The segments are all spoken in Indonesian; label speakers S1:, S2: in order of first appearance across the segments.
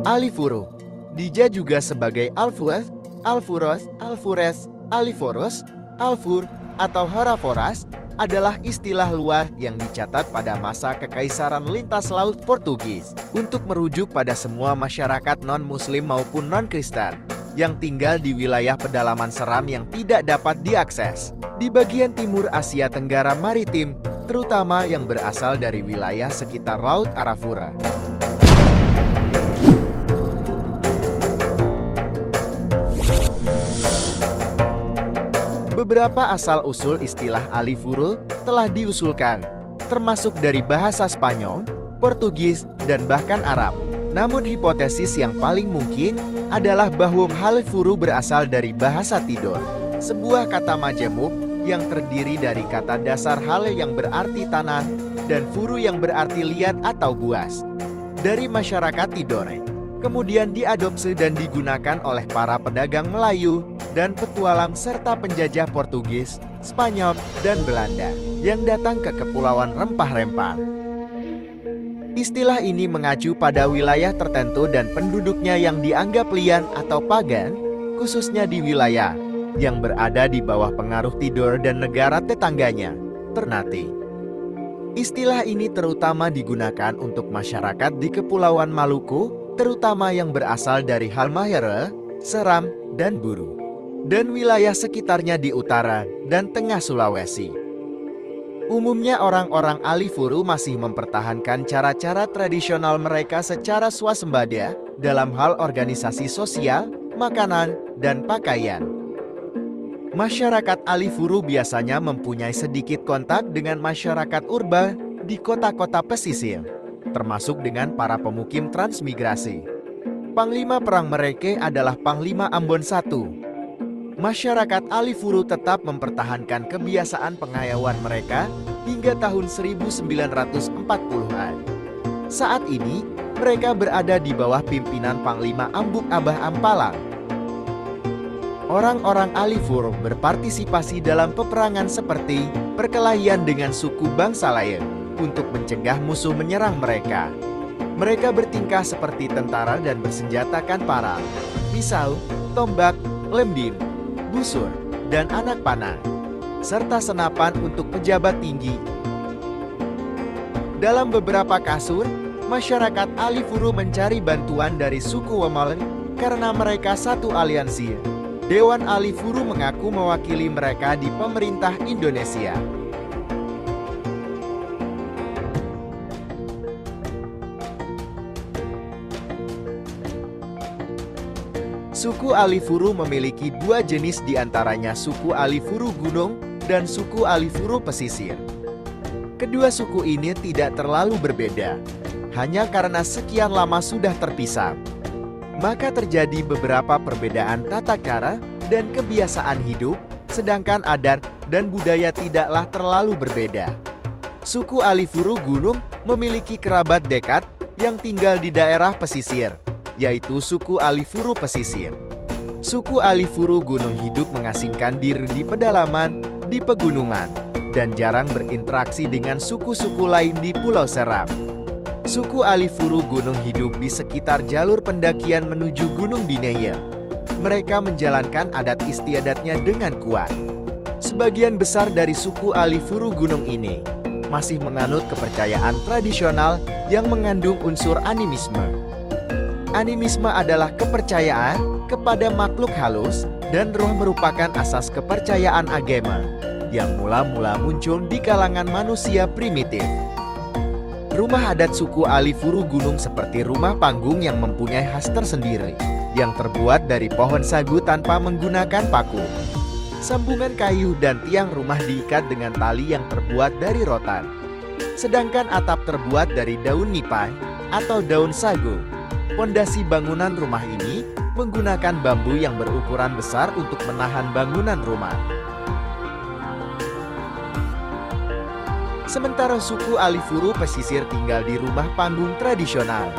S1: Alifuru. Dija juga sebagai Alfuaz, Alfuros, Alfures, Aliforos, Alfur, atau Horaforas adalah istilah luar yang dicatat pada masa Kekaisaran Lintas Laut Portugis untuk merujuk pada semua masyarakat non-Muslim maupun non-Kristen yang tinggal di wilayah pedalaman seram yang tidak dapat diakses di bagian timur Asia Tenggara Maritim, terutama yang berasal dari wilayah sekitar Laut Arafura. Beberapa asal-usul istilah Alifuru telah diusulkan, termasuk dari bahasa Spanyol, Portugis, dan bahkan Arab. Namun hipotesis yang paling mungkin adalah bahwa Alifuru berasal dari bahasa tidur, sebuah kata majemuk yang terdiri dari kata dasar hal yang berarti tanah dan furu yang berarti liat atau buas dari masyarakat Tidore. Kemudian diadopsi dan digunakan oleh para pedagang Melayu dan petualang serta penjajah Portugis, Spanyol, dan Belanda yang datang ke Kepulauan Rempah-Rempah. Istilah ini mengacu pada wilayah tertentu dan penduduknya yang dianggap lian atau pagan, khususnya di wilayah yang berada di bawah pengaruh Tidore dan negara tetangganya, Ternate. Istilah ini terutama digunakan untuk masyarakat di Kepulauan Maluku, terutama yang berasal dari Halmahera, Seram, dan Buru, dan wilayah sekitarnya di utara dan tengah Sulawesi. Umumnya orang-orang Alifuru masih mempertahankan cara-cara tradisional mereka secara swasembada dalam hal organisasi sosial, makanan, dan pakaian. Masyarakat Alifuru biasanya mempunyai sedikit kontak dengan masyarakat urban di kota-kota pesisir, termasuk dengan para pemukim transmigrasi. Panglima perang mereka adalah Panglima Ambon I. Masyarakat Alifuru tetap mempertahankan kebiasaan pengayauan mereka hingga tahun 1940-an. Saat ini, mereka berada di bawah pimpinan Panglima Ambuk Abah Ampalang. Orang-orang Alifuru berpartisipasi dalam peperangan seperti perkelahian dengan suku bangsa lain untuk mencegah musuh menyerang mereka. Mereka bertingkah seperti tentara dan bersenjatakan parang, pisau, tombak, lembing, busur, dan anak panah, serta senapan untuk pejabat tinggi. Dalam beberapa kasus, masyarakat Alifuru mencari bantuan dari suku Wamalen karena mereka satu aliansi. Dewan Alifuru mengaku mewakili mereka di pemerintah Indonesia. Suku Alifuru memiliki dua jenis diantaranya suku Alifuru Gunung dan suku Alifuru Pesisir. Kedua suku ini tidak terlalu berbeda, hanya karena sekian lama sudah terpisah. Maka terjadi beberapa perbedaan tata cara dan kebiasaan hidup, sedangkan adat dan budaya tidaklah terlalu berbeda. Suku Alifuru Gunung memiliki kerabat dekat yang tinggal di daerah pesisir, yaitu suku Alifuru Pesisir. Suku Alifuru Gunung hidup mengasingkan diri di pedalaman, di pegunungan, dan jarang berinteraksi dengan suku-suku lain di Pulau Seram. Suku Alifuru Gunung hidup di sekitar jalur pendakian menuju Gunung Dineye. Mereka menjalankan adat istiadatnya dengan kuat. Sebagian besar dari suku Alifuru Gunung ini masih menganut kepercayaan tradisional yang mengandung unsur animisme. Animisme adalah kepercayaan kepada makhluk halus dan roh merupakan asas kepercayaan agama yang mula-mula muncul di kalangan manusia primitif. Rumah adat suku Alifuru Gunung seperti rumah panggung yang mempunyai khas tersendiri, yang terbuat dari pohon sagu tanpa menggunakan paku. Sambungan kayu dan tiang rumah diikat dengan tali yang terbuat dari rotan. Sedangkan atap terbuat dari daun nipai atau daun sagu. Pondasi bangunan rumah ini menggunakan bambu yang berukuran besar untuk menahan bangunan rumah. Sementara suku Alifuru Pesisir tinggal di rumah panggung tradisional.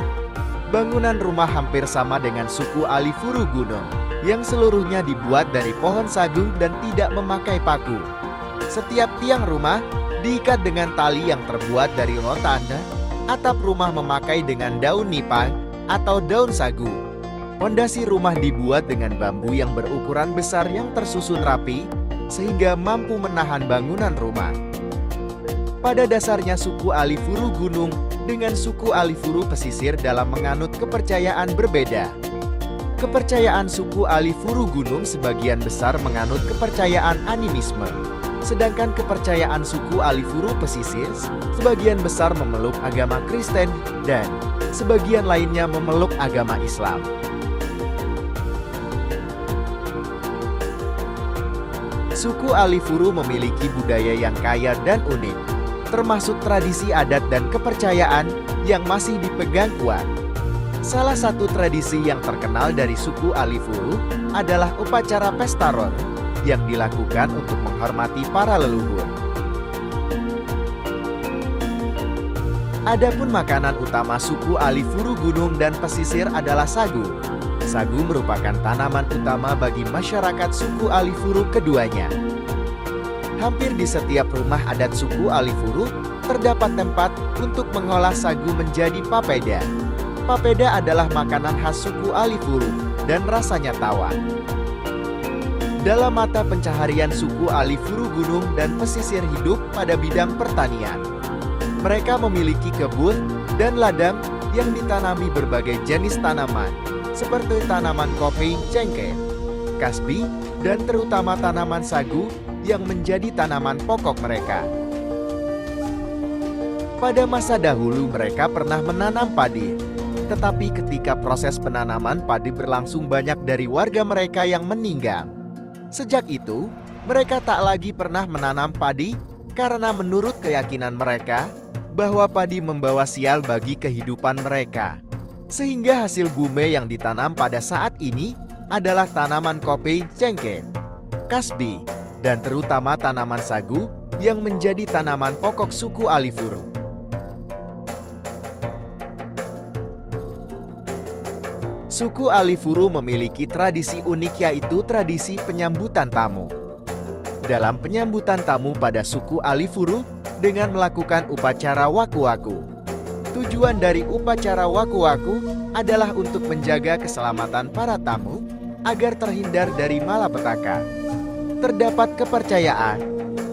S1: Bangunan rumah hampir sama dengan suku Alifuru Gunung, yang seluruhnya dibuat dari pohon sagu dan tidak memakai paku. Setiap tiang rumah diikat dengan tali yang terbuat dari rotan. Atap rumah memakai dengan daun nipah atau daun sagu. Pondasi rumah dibuat dengan bambu yang berukuran besar yang tersusun rapi, sehingga mampu menahan bangunan rumah. Pada dasarnya suku Alifuru Gunung dengan suku Alifuru Pesisir dalam menganut kepercayaan berbeda. Kepercayaan suku Alifuru Gunung sebagian besar menganut kepercayaan animisme, sedangkan kepercayaan suku Alifuru Pesisir sebagian besar memeluk agama Kristen dan sebagian lainnya memeluk agama Islam. Suku Alifuru memiliki budaya yang kaya dan unik, termasuk tradisi adat dan kepercayaan yang masih dipegang kuat. Salah satu tradisi yang terkenal dari suku Alifuru adalah upacara Pesta Ron yang dilakukan untuk menghormati para leluhur. Adapun makanan utama suku Alifuru Gunung dan Pesisir adalah sagu. Sagu merupakan tanaman utama bagi masyarakat suku Alifuru keduanya. Hampir di setiap rumah adat suku Alifuru terdapat tempat untuk mengolah sagu menjadi papeda. Papeda adalah makanan khas suku Alifuru dan rasanya tawar. Dalam mata pencaharian suku Alifuru Gunung dan Pesisir hidup pada bidang pertanian. Mereka memiliki kebun dan ladang yang ditanami berbagai jenis tanaman, seperti tanaman kopi, cengkeh, kasbi, dan terutama tanaman sagu yang menjadi tanaman pokok mereka. Pada masa dahulu mereka pernah menanam padi, tetapi ketika proses penanaman padi berlangsung banyak dari warga mereka yang meninggal. Sejak itu, mereka tak lagi pernah menanam padi karena menurut keyakinan mereka bahwa padi membawa sial bagi kehidupan mereka. Sehingga hasil bumi yang ditanam pada saat ini adalah tanaman kopi, cengkeh, kasbi, dan terutama tanaman sagu yang menjadi tanaman pokok suku Alifuru. Suku Alifuru memiliki tradisi unik yaitu tradisi penyambutan tamu. Dalam penyambutan tamu pada suku Alifuru dengan melakukan upacara waku-waku. Tujuan dari upacara waku-waku adalah untuk menjaga keselamatan para tamu agar terhindar dari malapetaka. Terdapat kepercayaan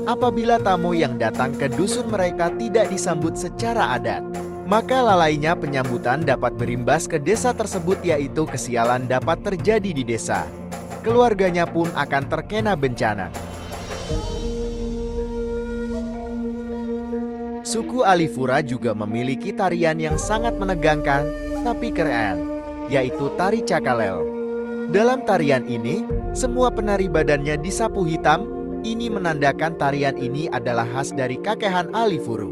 S1: apabila tamu yang datang ke dusun mereka tidak disambut secara adat, maka lalainya penyambutan dapat berimbas ke desa tersebut yaitu kesialan dapat terjadi di desa. Keluarganya pun akan terkena bencana. Suku Alifura juga memiliki tarian yang sangat menegangkan tapi keren, yaitu tari Cakalel. Dalam tarian ini, semua penari badannya disapu hitam. Ini menandakan tarian ini adalah khas dari Kakehan Alifuru.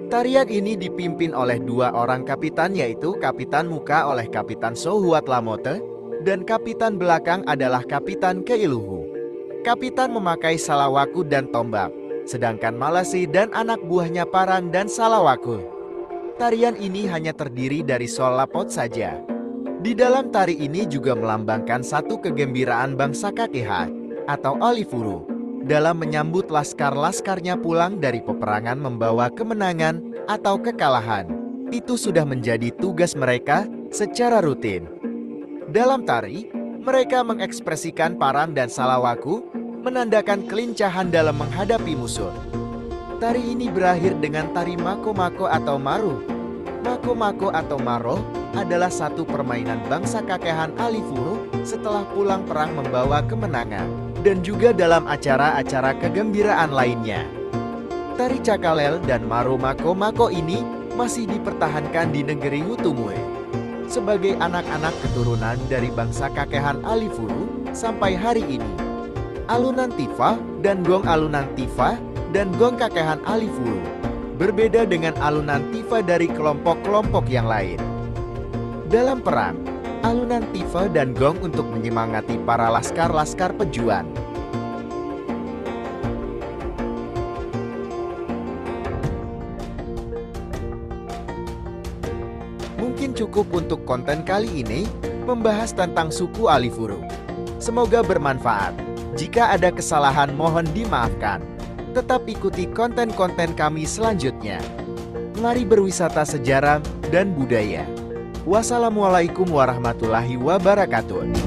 S1: Tarian ini dipimpin oleh dua orang kapitan yaitu Kapitan Muka oleh Kapitan Sohuat Lamote dan Kapitan belakang adalah Kapitan Keiluhu. Kapitan memakai salawaku dan tombak, sedangkan Malasi dan anak buahnya parang dan salawaku. Tarian ini hanya terdiri dari solapot saja. Di dalam tari ini juga melambangkan satu kegembiraan bangsa Kakehan atau Alifuru dalam menyambut laskar-laskarnya pulang dari peperangan membawa kemenangan atau kekalahan. Itu sudah menjadi tugas mereka secara rutin. Dalam tari, mereka mengekspresikan parang dan salawaku menandakan kelincahan dalam menghadapi musuh. Tari ini berakhir dengan tari mako-mako atau maru. Mako-mako atau maro adalah satu permainan bangsa Kakehan Alifuru setelah pulang perang membawa kemenangan dan juga dalam acara-acara kegembiraan lainnya. Tari Cakalel dan maru mako-mako ini masih dipertahankan di negeri Hutumue. Sebagai anak-anak keturunan dari bangsa Kakehan Alifuru sampai hari ini. Alunan Tifa dan gong alunan Tifa dan gong Kakehan Alifuru berbeda dengan alunan Tifa dari kelompok-kelompok yang lain. Dalam perang, alunan Tifa dan gong untuk menyemangati para laskar-laskar pejuang. Mungkin cukup untuk konten kali ini membahas tentang suku Alifuru. Semoga bermanfaat. Jika ada kesalahan mohon dimaafkan. Tetap ikuti konten-konten kami selanjutnya. Mari berwisata sejarah dan budaya. Wassalamualaikum warahmatullahi wabarakatuh.